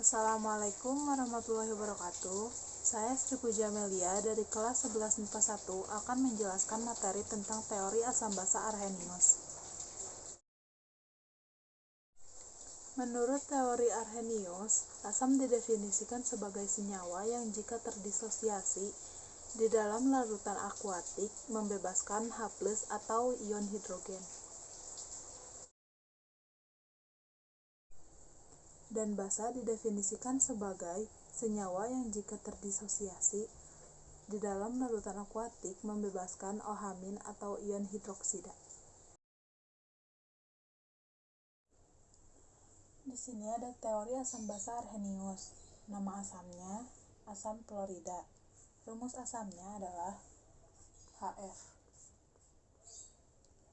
Assalamualaikum warahmatullahi wabarakatuh. Saya Sri Puja Melia dari kelas 11 MIPA 1 akan menjelaskan materi tentang teori asam basa Arrhenius. Menurut teori Arrhenius, asam didefinisikan sebagai senyawa yang jika terdisosiasi di dalam larutan akuatik membebaskan H+ atau ion hidrogen. Dan basa didefinisikan sebagai senyawa yang jika terdisosiasi di dalam larutan akuatik membebaskan OH- atau ion hidroksida. Di sini ada teori asam basa Arrhenius. Nama asamnya asam klorida. Rumus asamnya adalah HF.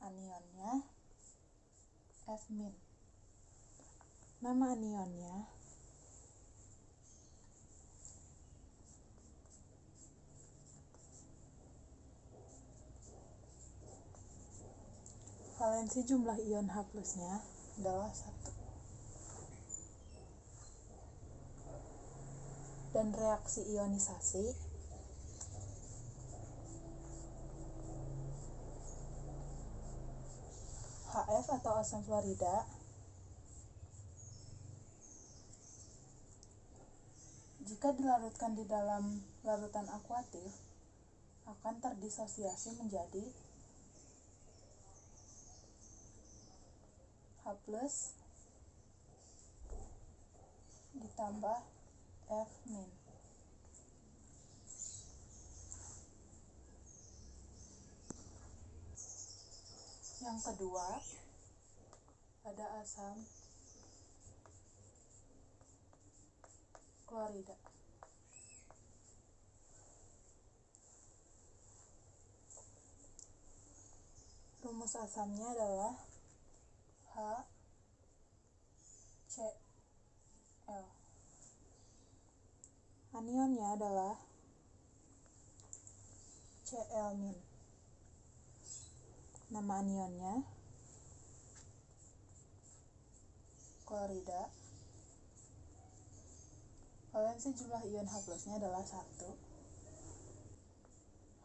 Anionnya F-. Nama anionnya valensi jumlah ion H+-nya adalah 1. Dan reaksi ionisasi HF atau asam klorida jika dilarutkan di dalam larutan akuatif akan terdisosiasi menjadi H+ ditambah F-. Yang kedua ada asam klorida. Rumus asamnya adalah HCl. Anionnya adalah Cl-. Nama anionnya klorida. Valensi jumlah ion H+-nya adalah 1.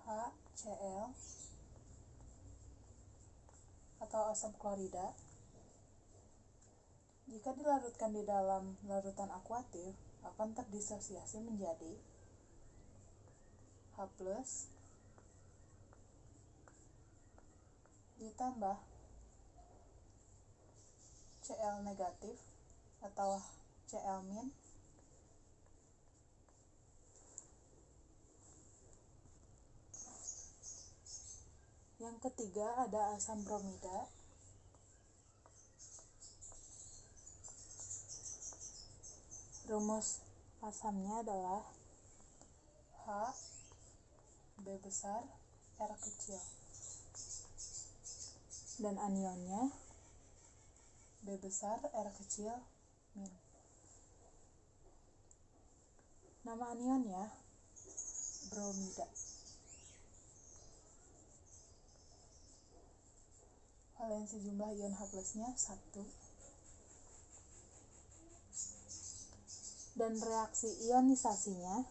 HCl atau asam klorida jika dilarutkan di dalam larutan akuatif akan terdisosiasi menjadi H+ ditambah Cl negatif atau Cl-. Yang ketiga ada asam bromida. Rumus asamnya adalah HB besar R kecil. Dan anionnya B besar R kecil min. Nama anionnya bromida. Valensi jumlah ion H+-nya 1. Dan reaksi ionisasinya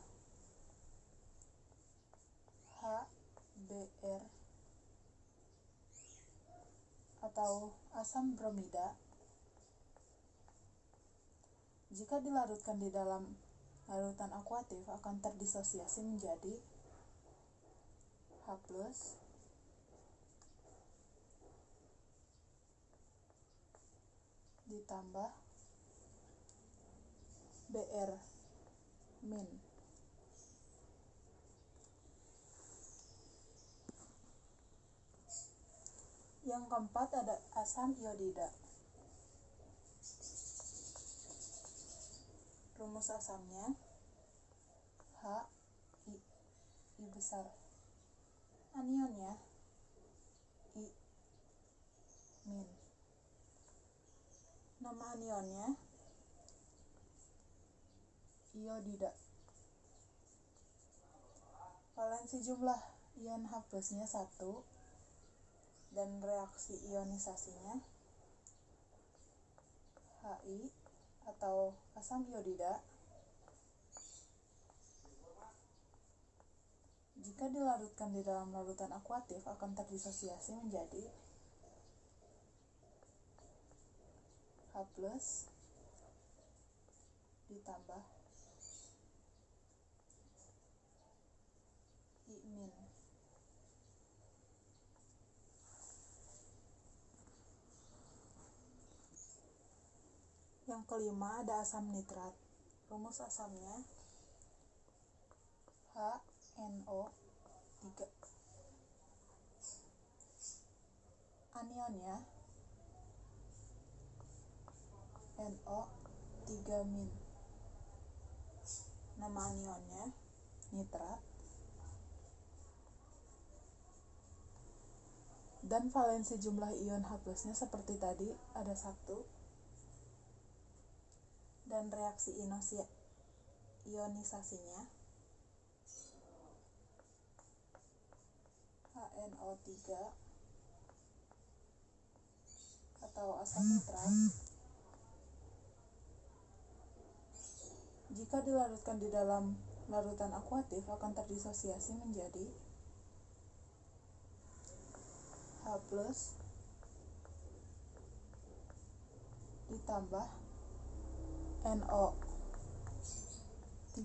HBr atau asam bromida jika dilarutkan di dalam larutan akuatif akan terdisosiasi menjadi H+ ditambah Br-. Yang keempat ada asam iodida. Rumus asamnya HI besar. Anionnya I-. Nama anionnya iodida. Valensi jumlah ion H+-nya 1. Dan reaksi ionisasinya Hi atau asam iodida jika dilarutkan di dalam larutan akuatif akan terdisosiasi menjadi H+ ditambah I-. Yang kelima ada asam nitrat. Rumus asamnya HNO3. Anionnya NO3-. Nama anionnya nitrat. Dan valensi jumlah ion H+-nya seperti tadi ada 1. Dan reaksi ionisasinya HNO3 atau asam nitrat jika dilarutkan di dalam larutan akuatif akan terdisosiasi menjadi H+ ditambah NO3-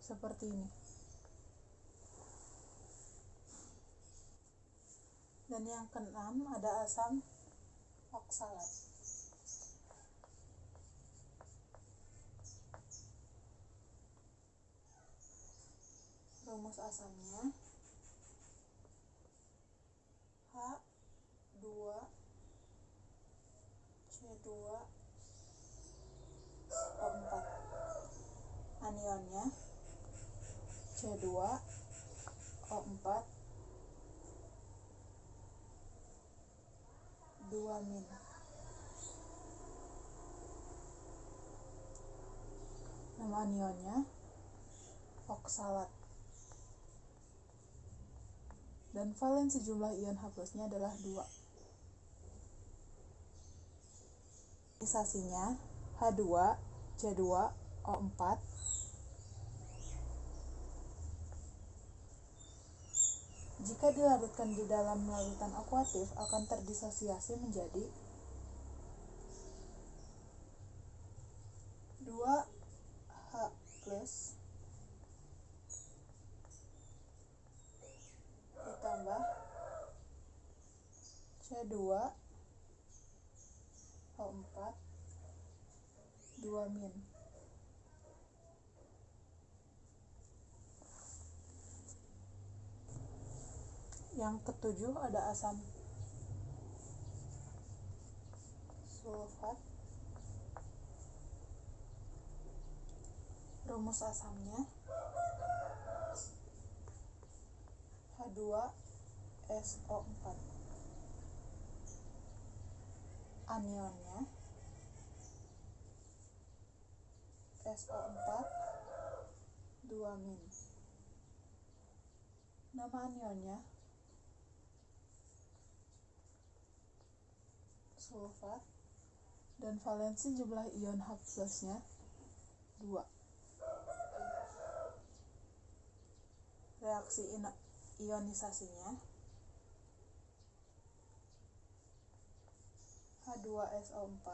seperti ini. Dan yang keenam ada asam oksalat. Rumus asamnya H2C2O4. Anionnya C2O4 2-. Nama anionnya oksalat. Dan valensi jumlah ion H+-nya adalah 2. Ionisasinya H2C2O4 jika dilarutkan di dalam larutan akuatif akan terdisosiasi menjadi 2H+ ditambah C2O4 2-. Yang ketujuh ada asam sulfat. Rumus asamnya H2SO4. Anionnya SO4 2-. Nama anionnya sulfat. Dan valensi jumlah ion H+-nya 2. Reaksi ionisasinya H2SO4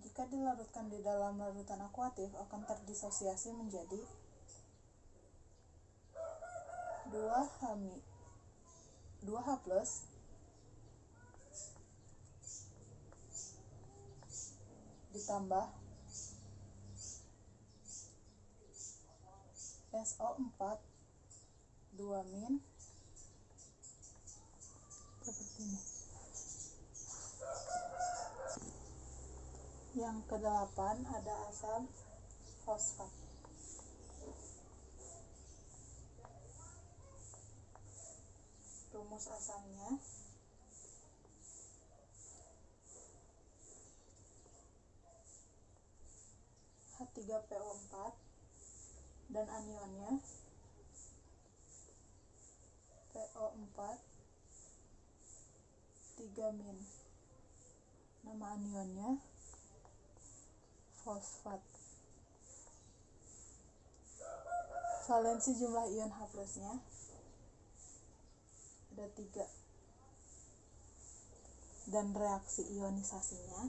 jika dilarutkan di dalam larutan akuatif akan terdisosiasi menjadi 2H+ ditambah SO4 2- seperti ini. Yang kedelapan ada asam fosfat. Rumus asamnya H3PO4 dan anionnya PO4 3-min. Nama anionnya fosfat. Valensi jumlah ion H+-nya ada 3. Dan reaksi ionisasinya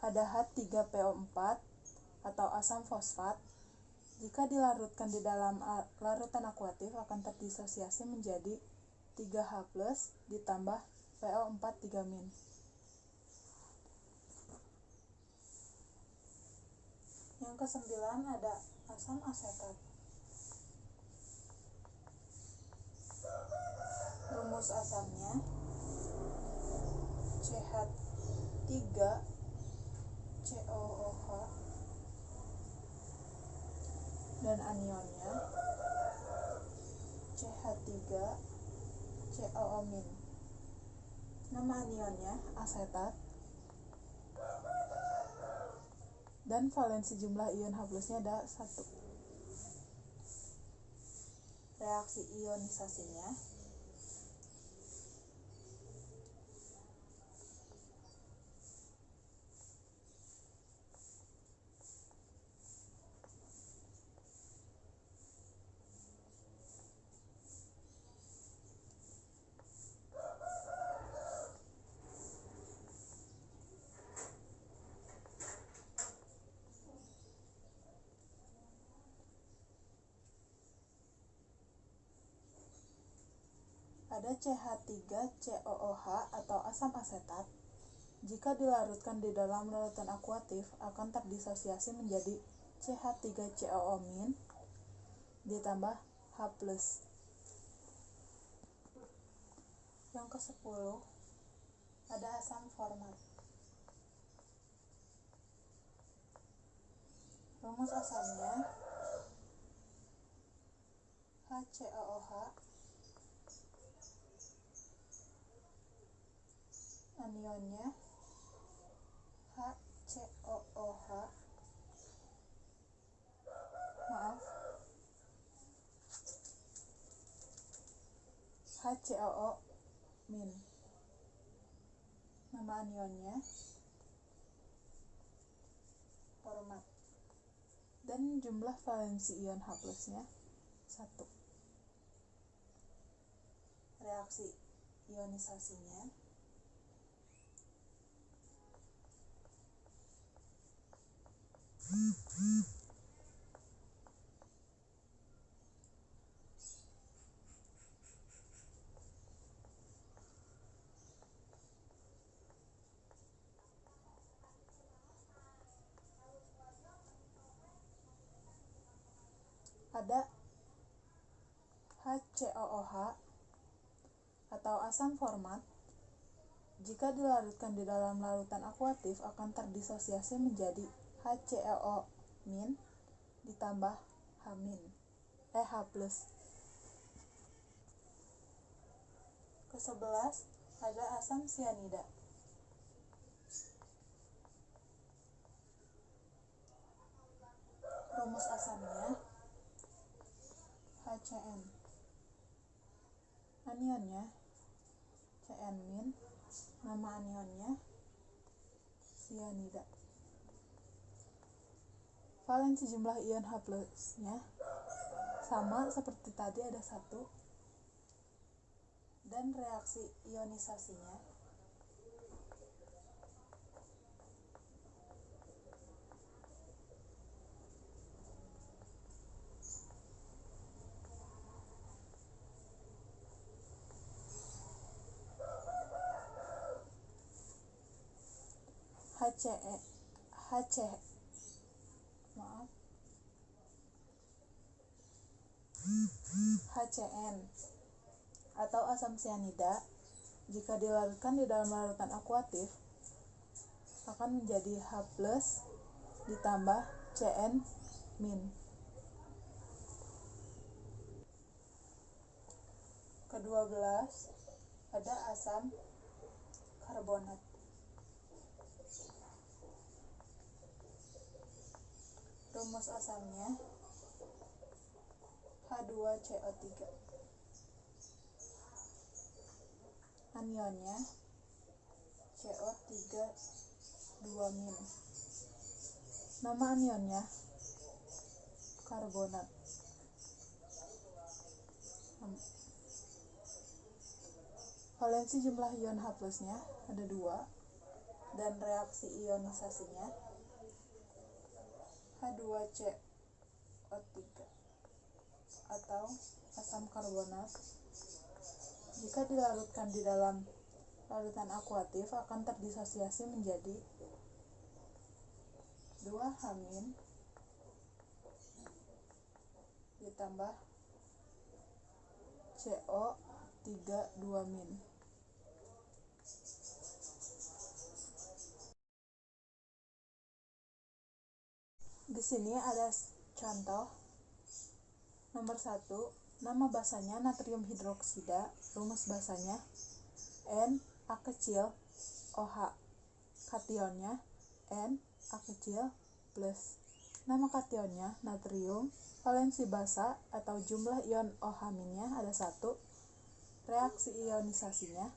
ada H3PO4 atau asam fosfat. Jika dilarutkan di dalam larutan akuatif akan terdisosiasi menjadi 3H+ ditambah PO4 3-min. Yang ke-9 ada asam asetat. Rumus asamnya CH3COOH dan anionnya CH3COO-. Nama anionnya asetat dan valensi jumlah ion H+-nya ada 1. Reaksi ionisasinya ada CH3COOH atau asam asetat. Jika dilarutkan di dalam larutan akuatif akan terdisosiasi menjadi CH3COO- ditambah H+. Yang ke-10 ada asam format. Rumus asamnya HCOOH, anionnya HCOOH, HCOO-. Nama anionnya format. Dan jumlah valensi ion H+-nya 1. Reaksi ionisasinya ada HCOOH atau asam format. Jika dilarutkan di dalam larutan akuatif akan terdisosiasi menjadi HCOO- ditambah H+. Ke-11 ada asam sianida. Rumus asamnya HCN. Anionnya CN-. Nama anionnya sianida. Valensi jumlah ion H+-nya sama seperti tadi ada 1. Dan reaksi ionisasinya HCN. atau asam sianida jika dilarutkan di dalam larutan akuatif akan menjadi H+ ditambah Cn-. Ke-12 ada asam karbonat. Rumus asamnya H2CO3. Anionnya CO3 2-. Nama anionnya karbonat. Valensi jumlah ion H+-nya ada 2 dan reaksi ionisasinya H2CO3 atau asam karbonat jika dilarutkan di dalam larutan akuatif akan terdisosiasi menjadi 2H- ditambah CO3 2-. Di sini ada contoh. Nomor 1, nama basanya natrium hidroksida, rumus basanya Na kecil OH, kationnya Na kecil plus. Nama kationnya natrium, valensi basa atau jumlah ion OH-nya ada 1, reaksi ionisasinya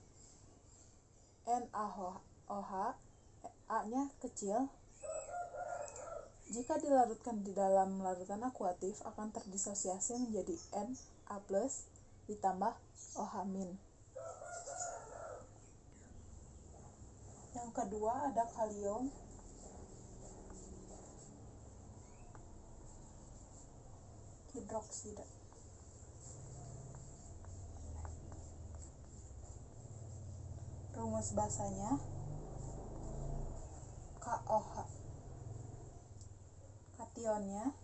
NaOH, A-nya kecil. Jika dilarutkan di dalam larutan akuatif akan terdisosiasi menjadi Na+ ditambah OH-. Yang kedua ada kalium hidroksida. Rumus basanya KOH. Kationnya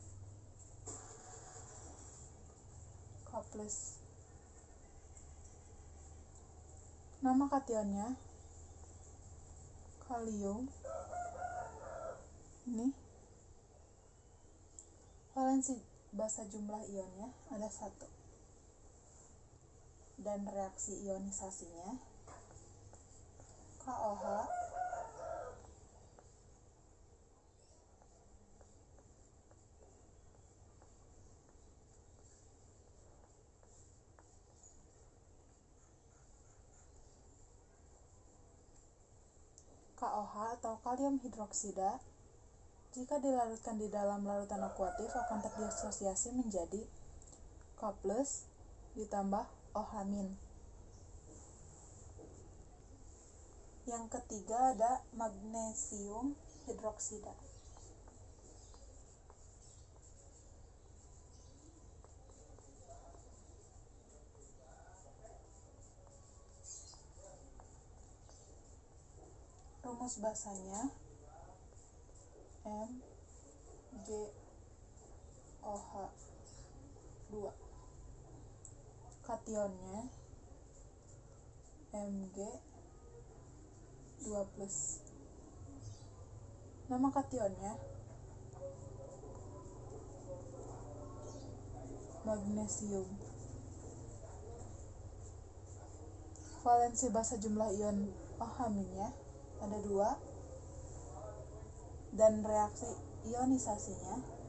K+. Nama kationnya kalium. Ini valensi basa jumlah ionnya ada 1 dan reaksi ionisasinya KOH atau kalium hidroksida jika dilarutkan di dalam larutan akuatif akan terdisosiasi menjadi K+ ditambah OH-. Yang ketiga ada magnesium hidroksida. Rumus basanya MgOH2. Kationnya Mg2+. Nama kationnya magnesium. Valensi basa jumlah ion OH-nya ada 2 dan reaksi ionisasinya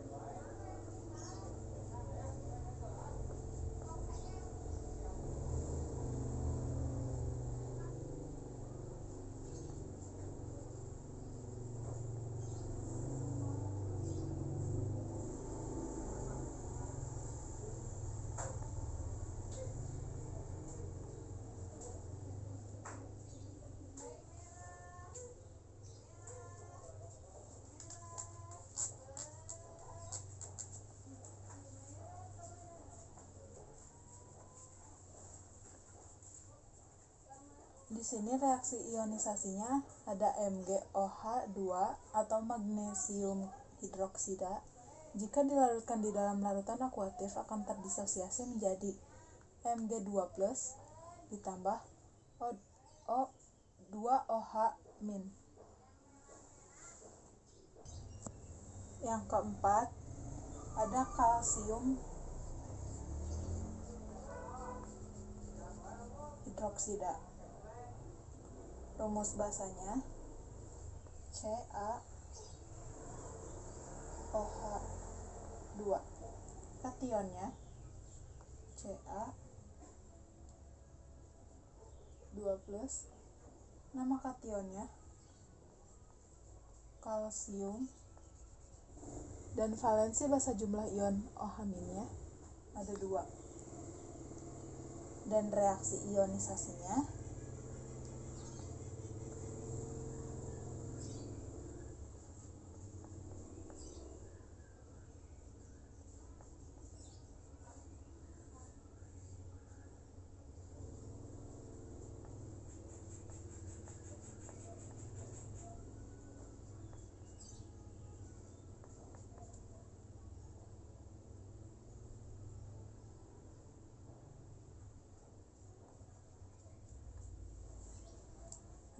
di sini reaksi ionisasinya ada MgOH2 atau magnesium hidroksida. Jika dilarutkan di dalam larutan akuatif akan terdisosiasi menjadi Mg2+ ditambah O2OH-. Yang keempat, ada kalsium hidroksida. Rumus basanya CaOH2. Kationnya Ca2+. Nama kationnya kalsium. Dan valensi basa jumlah ion OH- ada 2. Dan reaksi ionisasinya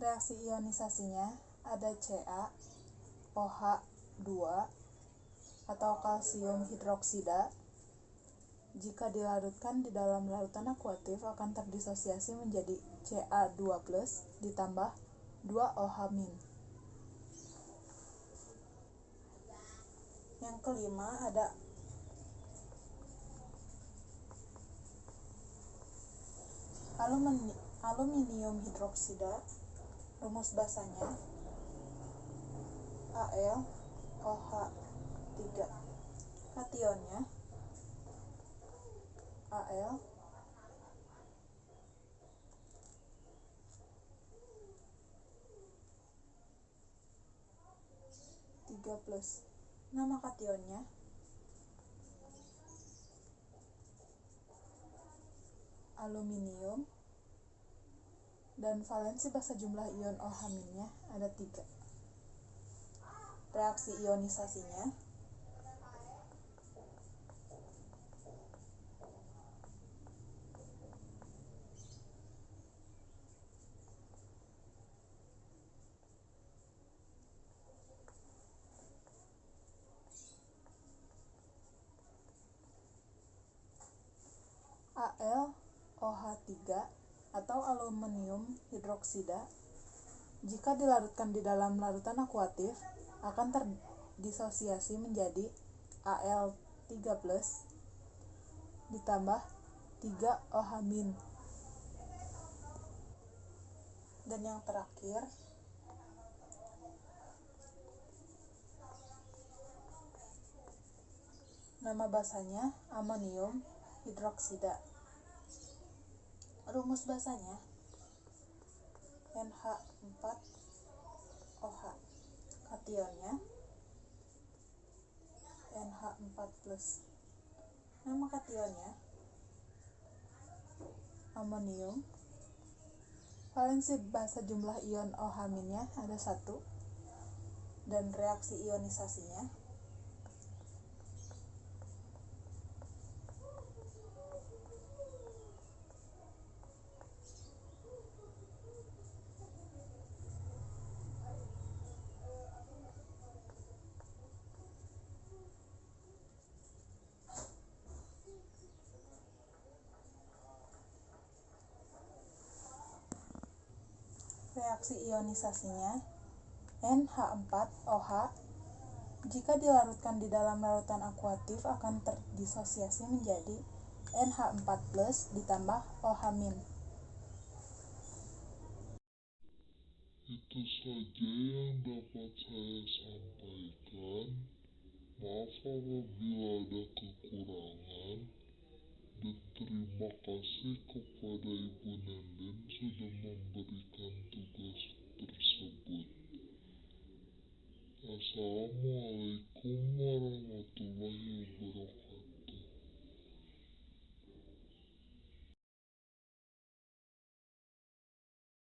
reaksi ionisasinya ada CaOH2 atau kalsium hidroksida. Jika dilarutkan di dalam larutan akuatif akan terdisosiasi menjadi Ca2+ ditambah 2OH-. Yang kelima ada aluminium hidroksida. Rumus basanya AlOH3. Kationnya Al 3+. Nama kationnya aluminium. Dan valensi basa jumlah ion OH- ada 3. Reaksi ionisasinya AlOH3 atau aluminium hidroksida. Jika dilarutkan di dalam larutan akuatif akan terdisosiasi menjadi Al3+ ditambah 3OH-. Dan yang terakhir nama basanya amonium hidroksida. Rumus basanya NH4OH. Kationnya NH4+. Nama kationnya amonium. Valensi basa jumlah ion OH- ada 1. Dan reaksi ionisasinya NH4OH. Jika dilarutkan di dalam larutan akuatif akan terdisosiasi menjadi NH4+ ditambah OH-. Itu saja yang dapat saya sampaikan. Maaf apabila ada kekurangan. Dan terima kasih kepada Ibu Nenden sudah memberikan tugas tersebut. Assalamualaikum warahmatullahi wabarakatuh.